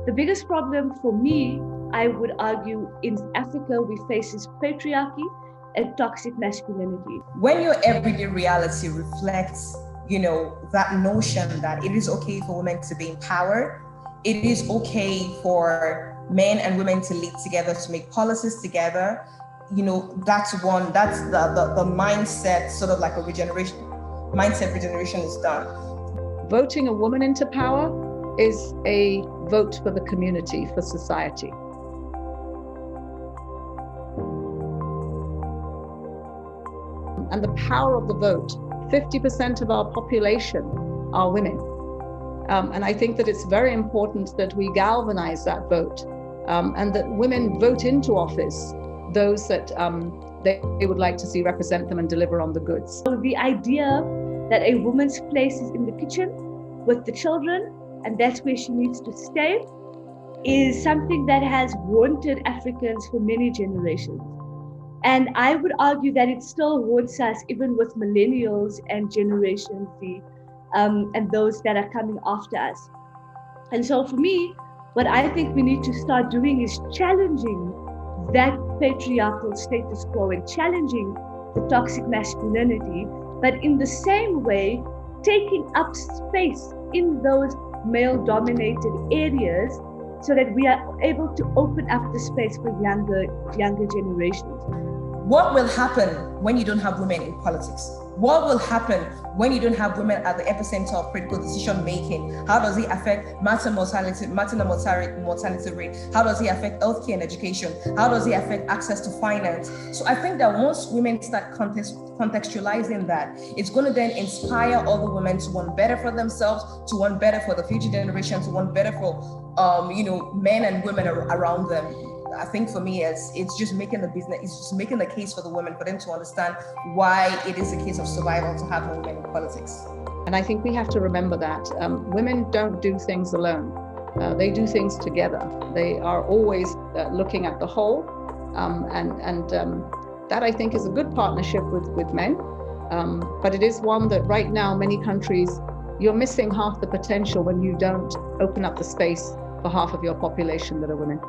The biggest problem for me, I would argue, in Africa we face is patriarchy and toxic masculinity. When your everyday reality reflects, that notion that it is okay for women to be empowered, it is okay for men and women to lead together, to make policies together, that's the mindset, sort of like a mindset regeneration is done. Voting a woman into power is a vote for the community, for society. And the power of the vote, 50% of our population are women. And I think that it's very important that we galvanize that vote, and that women vote into office those that they would like to see represent them and deliver on the goods. So the idea that a woman's place is in the kitchen with the children, and that's where she needs to stay, is something that has haunted Africans for many generations. And I would argue that it still haunts us even with millennials and Generation Z, and those that are coming after us. And so for me, what I think we need to start doing is challenging that patriarchal status quo and challenging the toxic masculinity, but in the same way, taking up space in those male-dominated areas so that we are able to open up the space for younger generations. What will happen when you don't have women in politics? What will happen when you don't have women at the epicenter of critical decision making? How does it affect maternal mortality rate? How does it affect healthcare and education? How does it affect access to finance? So I think that once women start contextualizing that, it's going to then inspire other women to want better for themselves, to want better for the future generation, to want better for men and women around them. I think for me, it's just making the case for the women, for them to understand why it is a case of survival to have women in politics. And I think we have to remember that women don't do things alone. They do things together. They are always looking at the whole, and that I think is a good partnership with men. But it is one that right now, many countries, you're missing half the potential when you don't open up the space for half of your population that are women.